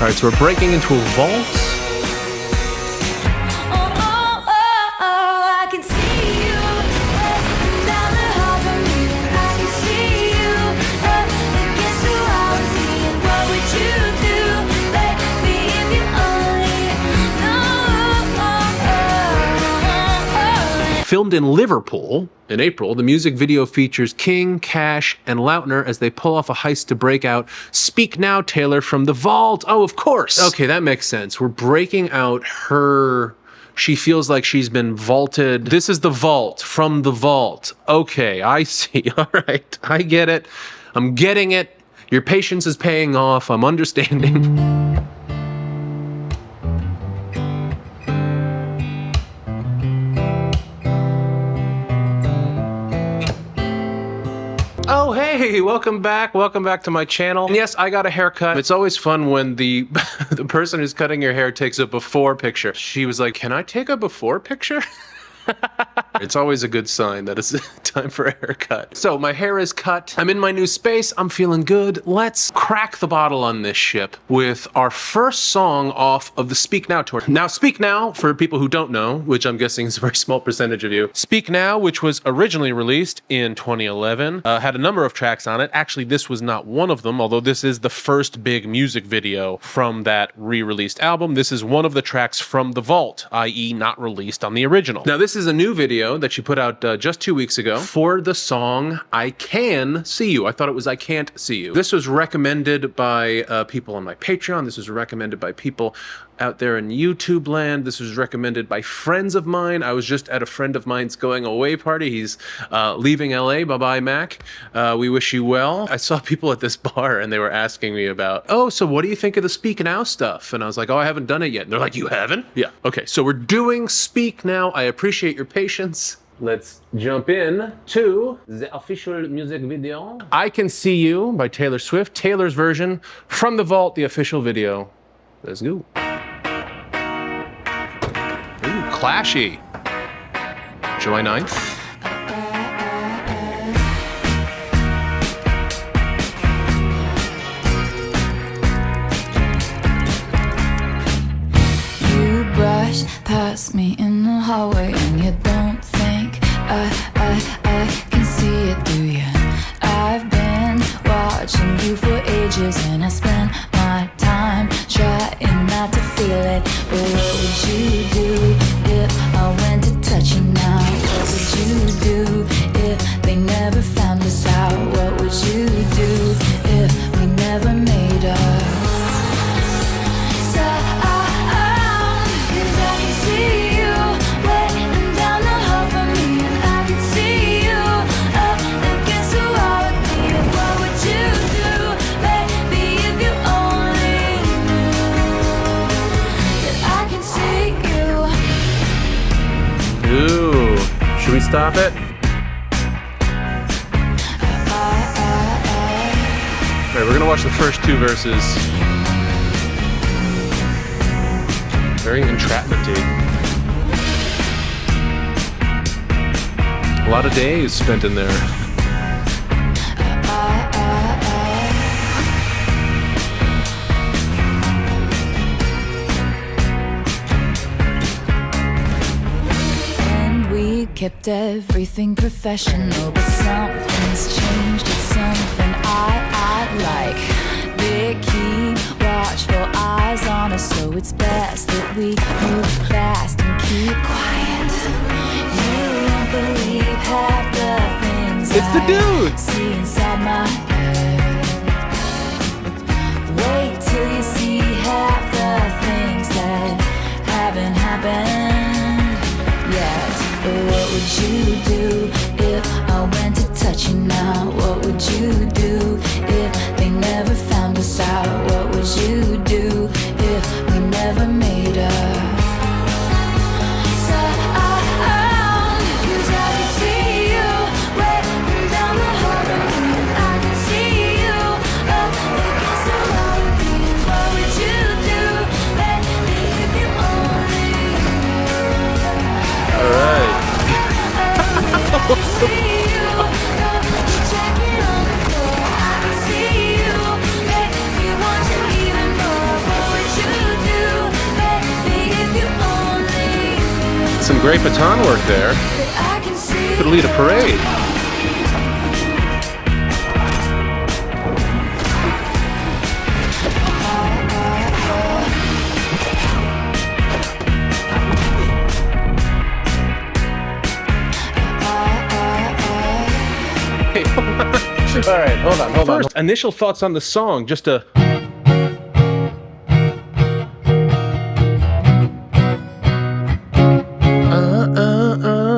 All right, so we're breaking into a vault. Filmed in Liverpool in April, the music video features King, Cash, and Lautner as they pull off a heist to break out Speak Now Taylor from the vault. Oh, of course. Okay, that makes sense. We're breaking out her... She feels like she's been vaulted. This is the vault from the vault. Okay, I see. All right, I get it. I'm getting it. Your patience is paying off. I'm understanding. Oh, hey, welcome back to my channel. And yes, I got a haircut. It's always fun when the the person who's cutting your hair takes a before picture. She was like, can I take a before picture? It's always a good sign that it's time for a haircut. So my hair is cut. I'm in my new space. I'm feeling good. Let's crack the bottle on this ship with our first song off of the Speak Now tour. Now, Speak Now, for people who don't know, which I'm guessing is a very small percentage of you, Speak Now, which was originally released in 2011, had a number of tracks on it. Actually, this was not one of them, although this is the first big music video from that re-released album. This is one of the tracks from The Vault, i.e. not released on the original. Now, this is a new video that she put out just 2 weeks ago for the song I Can See You. I thought it was I Can't See You. This was recommended by people on my Patreon. This was recommended by people out there in YouTube land. This was recommended by friends of mine. I was just at a friend of mine's going away party. He's leaving LA. Bye-bye, Mac. We wish you well. I saw people at this bar and they were asking me about, oh, so what do you think of the Speak Now stuff? And I was like, oh, I haven't done it yet. And they're like, you haven't? Yeah. Okay, so we're doing Speak Now. I appreciate your patience. Let's jump in to the official music video. I Can See You by Taylor Swift. Taylor's version from The Vault, the official video. Let's go. Ooh, clashy. July 9th. You brush past me in the hallway and you don't think I can see it, do you? I've been watching you for ages and I spent my time trying not to feel it. But what would you do if I went to touch you now? What would you do if they never found us out? What would you do if we never made up? Ooh, should we stop it? Alright, we're gonna watch the first two verses. Very entrapment-y. A lot of days spent in there. Kept everything professional, but something's changed. It's something I like. They keep watchful eyes on us, so it's best that we move fast and keep quiet. You won't believe half the things it's the dude. I see inside my head. Wait till you see half the things that haven't happened yet. What would you do if I went to touch you now? What would you do if they never found us out? What would you do if we never made up? Some great baton work there. that I can see. Could lead a parade. Hey, all right, hold on. First, initial thoughts on the song, just a...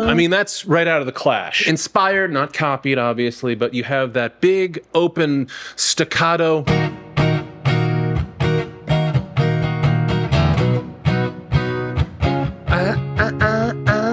I mean, that's right out of The Clash. Inspired, not copied, obviously, but you have that big, open staccato.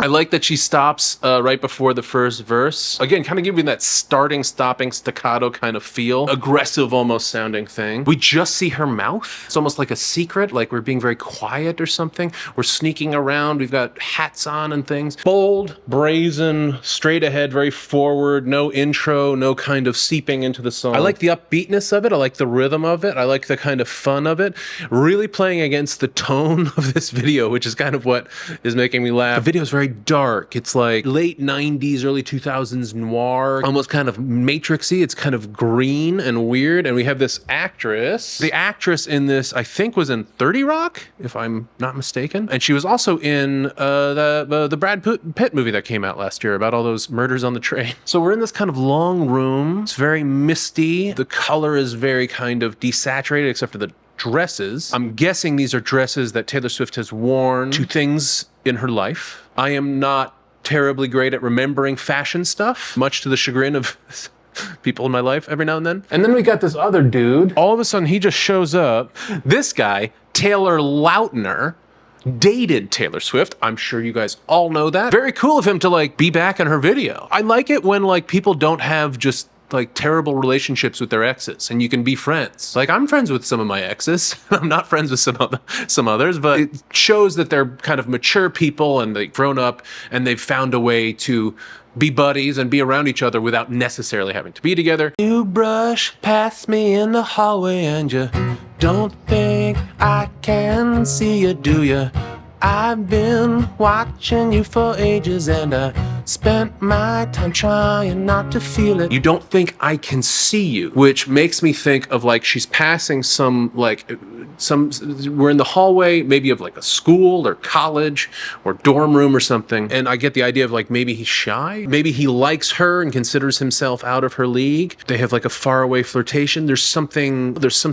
I like that she stops right before the first verse. Again, kind of giving that starting, stopping, staccato kind of feel. Aggressive, almost sounding thing. We just see her mouth. It's almost like a secret, like we're being very quiet or something. We're sneaking around. We've got hats on and things. Bold, brazen, straight ahead, very forward. No intro, no kind of seeping into the song. I like the upbeatness of it. I like the rhythm of it. I like the kind of fun of it. Really playing against the tone of this video, which is kind of what is making me laugh. The video is very dark. It's like late 90s, early 2000s noir, almost kind of matrixy. It's kind of green and weird. And we have this actress. The actress in this, I think, was in 30 Rock, if I'm not mistaken. And she was also in the Brad Pitt movie that came out last year about all those murders on the train. So we're in this kind of long room. It's very misty. The color is very kind of desaturated, except for the dresses. I'm guessing these are dresses that Taylor Swift has worn to things in her life. I am not terribly great at remembering fashion stuff, much to the chagrin of people in my life every now and then. And then we got this other dude. All of a sudden, he just shows up. This guy, Taylor Lautner, dated Taylor Swift. I'm sure you guys all know that. Very cool of him to like be back in her video. I like it when like people don't have just like terrible relationships with their exes and you can be friends. Like I'm friends with some of my exes. I'm not friends with some others, but it shows that they're kind of mature people and they've grown up and they've found a way to be buddies and be around each other without necessarily having to be together. You brush past me in the hallway and you don't think I can see you, do you? I've been watching you for ages and I spent my time trying not to feel it. You don't think I can see you, which makes me think of like she's passing we're in the hallway, maybe of like a school or college or dorm room or something. And I get the idea of like maybe he's shy. Maybe he likes her and considers himself out of her league. They have like a faraway flirtation. There's some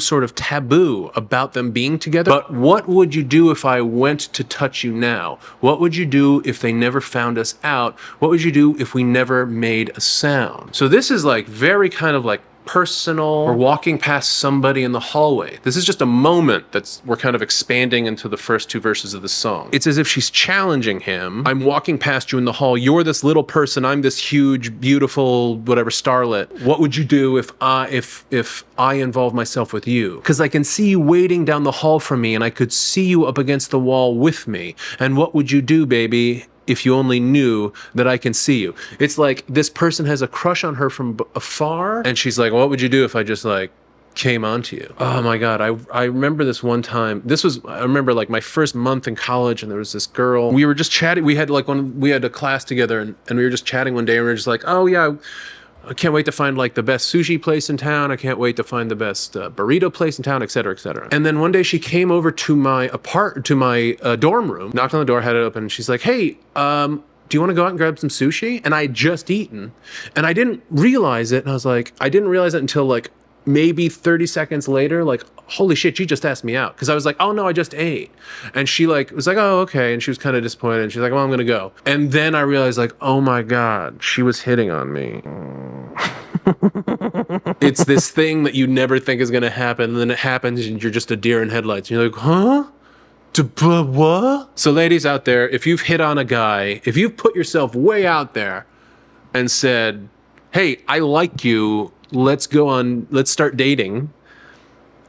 sort of taboo about them being together. But what would you do if I went to touch you now? What would you do if they never found us out? What would you do if we never made a sound? So this is like very kind of like personal. We're walking past somebody in the hallway. This is just a moment we're kind of expanding into the first two verses of the song. It's as if she's challenging him. I'm walking past you in the hall. You're this little person. I'm this huge, beautiful, whatever starlet. What would you do if I involve myself with you? Because I can see you waiting down the hall from me and I could see you up against the wall with me. And what would you do, baby, if you only knew that I can see you? It's like this person has a crush on her from afar and she's like, what would you do if I just like came onto you? Oh my God. I remember this one time. I remember like my first month in college and there was this girl. We were just chatting. We had a class together and we were just chatting one day and we were just like, oh yeah, I can't wait to find like the best sushi place in town. I can't wait to find the best burrito place in town, et cetera, et cetera. And then one day she came over to my dorm room, knocked on the door, had it open, and she's like, hey, do you want to go out and grab some sushi? And I had just eaten and I didn't realize it. And I was like, I didn't realize it until like maybe 30 seconds later, like, holy shit, you just asked me out. Cause I was like, oh no, I just ate. And she like was like, oh, okay. And she was kind of disappointed. And she's like, well, I'm gonna go. And then I realized like, oh my God, she was hitting on me. It's this thing that you never think is gonna happen. And then it happens and you're just a deer in headlights. And you're like, huh? What? So ladies out there, if you've hit on a guy, if you've put yourself way out there and said, hey, I like you, let's start dating,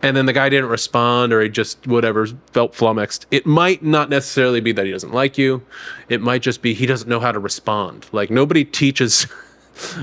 and then the guy didn't respond or he just whatever felt flummoxed, it might not necessarily be that he doesn't like you. It might just be he doesn't know how to respond. Like nobody teaches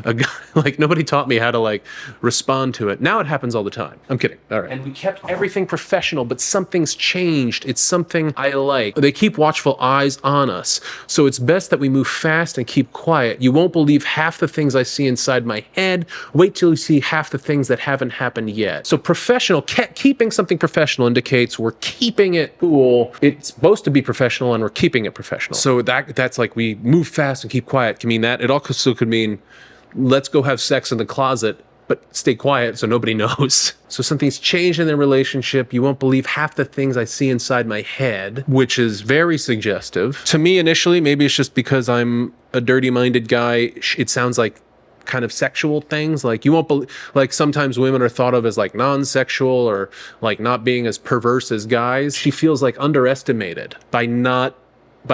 a guy, like nobody taught me how to like respond to it. Now it happens all the time. I'm kidding. All right. And we kept everything professional, but something's changed. It's something I like. They keep watchful eyes on us. So it's best that we move fast and keep quiet. You won't believe half the things I see inside my head. Wait till you see half the things that haven't happened yet. So professional, keeping something professional indicates we're keeping it cool. It's supposed to be professional and we're keeping it professional. So that's like we move fast and keep quiet can mean that. It also could mean let's go have sex in the closet, but stay quiet so nobody knows. So something's changed in their relationship. You won't believe half the things I see inside my head, which is very suggestive. To me initially, maybe it's just because I'm a dirty-minded guy, it sounds like kind of sexual things. Like you won't believe, like sometimes women are thought of as like non-sexual or like not being as perverse as guys. She feels like underestimated by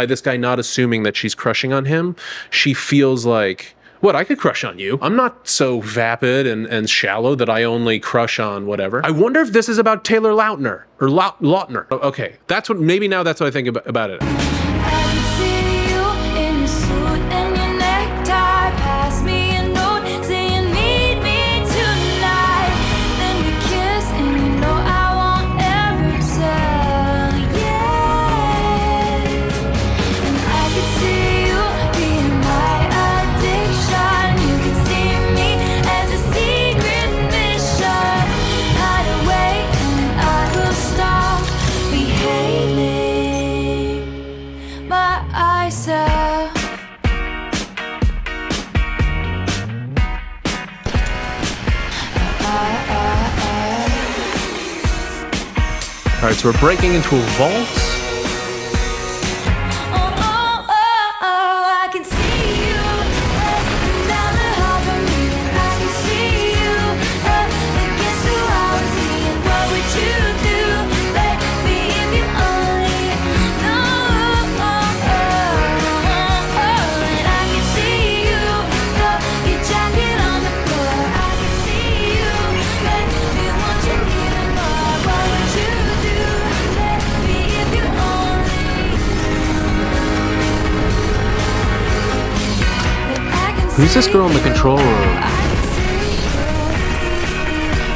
this guy not assuming that she's crushing on him. She feels like, what, I could crush on you. I'm not so vapid and shallow that I only crush on whatever. I wonder if this is about Taylor Lautner or Lautner. Okay, maybe now that's what I think about it. I can see you in your suit and your necktie. Pass me a note saying meet me tonight. Then we kiss and you know I won't ever tell. Yeah. And I can see you being my addiction. You can see me as a secret mission. Hide away and I will stop behaving myself. All right, so we're breaking into a vault. I can see you down the hall from me, and I can see you against the wall with me. And what would you do, baby, if you only know? And I can see you throw your jacket on the floor. I can see you, baby, want you even more. What would you do, baby, if you only Who's this girl in the control room?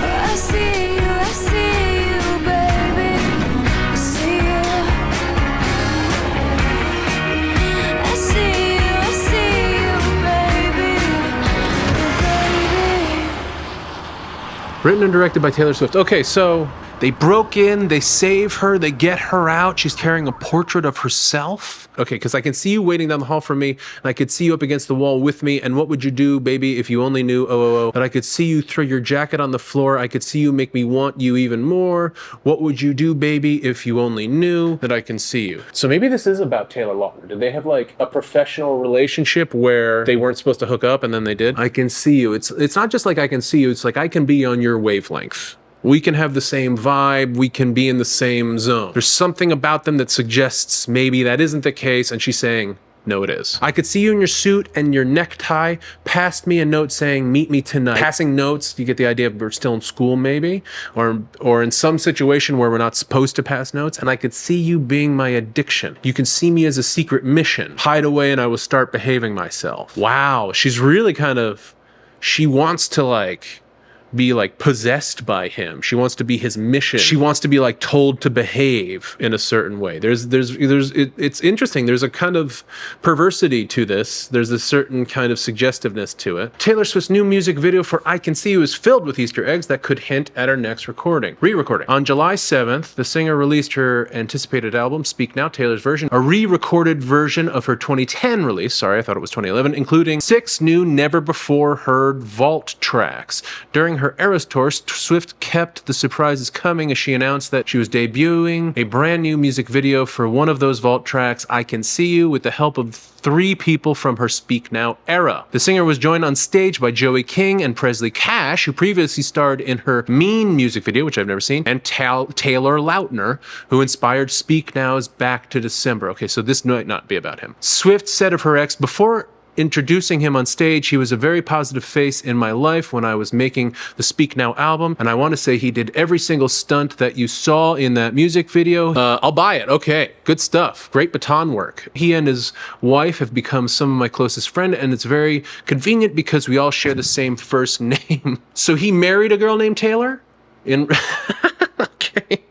I see you, baby. I see you. I see you, baby. Written and directed by Taylor Swift. Okay, so they broke in, they save her, they get her out. She's carrying a portrait of herself. Okay, because I can see you waiting down the hall from me, and I could see you up against the wall with me. And what would you do, baby, if you only knew? That I could see you throw your jacket on the floor. I could see you make me want you even more. What would you do, baby, if you only knew that I can see you? So maybe this is about Taylor Lautner. Did they have like a professional relationship where they weren't supposed to hook up and then they did? I can see you. It's not just like I can see you. It's like I can be on your wavelength. We can have the same vibe. We can be in the same zone. There's something about them that suggests maybe that isn't the case. And she's saying, no, it is. I could see you in your suit and your necktie. Passed me a note saying, meet me tonight. Passing notes, you get the idea of we're still in school maybe, or in some situation where we're not supposed to pass notes. And I could see you being my addiction. You can see me as a secret mission. Hide away and I will start behaving myself. Wow, she's really she wants to like be like possessed by him. She wants to be his mission. She wants to be like told to behave in a certain way. It's interesting. There's a kind of perversity to this. There's a certain kind of suggestiveness to it. Taylor Swift's new music video for I Can See You is filled with Easter eggs that could hint at her next re-recording. On July 7th, the singer released her anticipated album, Speak Now, Taylor's version, a re-recorded version of her 2010 release, sorry, I thought it was 2011, including 6 new never-before-heard vault tracks. During her Eras tour, Swift kept the surprises coming as she announced that she was debuting a brand new music video for one of those vault tracks, I Can See You, with the help of 3 people from her Speak Now era. The singer was joined on stage by Joey King and Presley Cash, who previously starred in her Mean music video, which I've never seen, and Taylor Lautner, who inspired Speak Now's Back to December. Okay, so this might not be about him. Swift said of her ex, before introducing him on stage. He was a very positive face in my life when I was making the Speak Now album, and I want to say he did every single stunt that you saw in that music video. I'll buy it. Okay, good stuff. Great baton work. He and his wife have become some of my closest friends, and it's very convenient because we all share the same first name. So he married a girl named Taylor? Okay.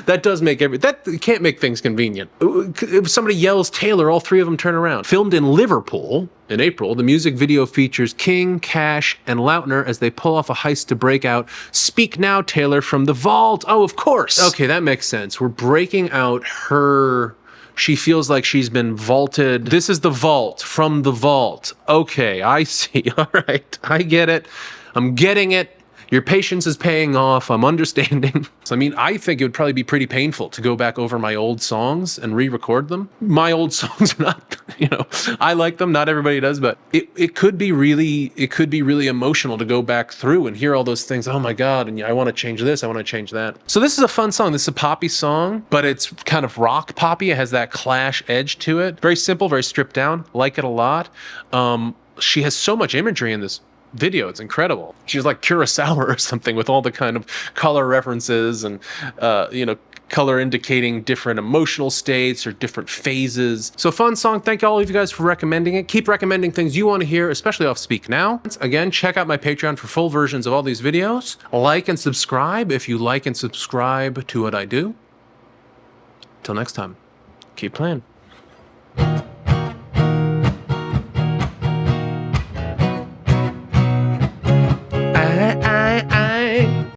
That does make that can't make things convenient. If somebody yells Taylor, all three of them turn around. Filmed in Liverpool in April, the music video features King, Cash, and Lautner as they pull off a heist to break out Speak Now Taylor from the vault. Oh, of course. Okay, that makes sense. We're breaking out her... She feels like she's been vaulted. This is the vault from the vault. Okay, I see. All right, I get it. I'm getting it. Your patience is paying off. I'm understanding. So, I mean, I think it would probably be pretty painful to go back over my old songs and re-record them. My old songs are not, you know, I like them. Not everybody does, but it could be really emotional to go back through and hear all those things. Oh my God. And I want to change this. I want to change that. So this is a fun song. This is a poppy song, but it's kind of rock poppy. It has that Clash edge to it. Very simple, very stripped down. Like it a lot. She has so much imagery in this video. It's incredible. She's like Kurosawa or something with all the kind of color references and, you know, color indicating different emotional states or different phases. So fun song. Thank all of you guys for recommending it. Keep recommending things you want to hear, especially off Speak Now. Again, check out my Patreon for full versions of all these videos. Like and subscribe if you like and subscribe to what I do. Till next time, keep playing.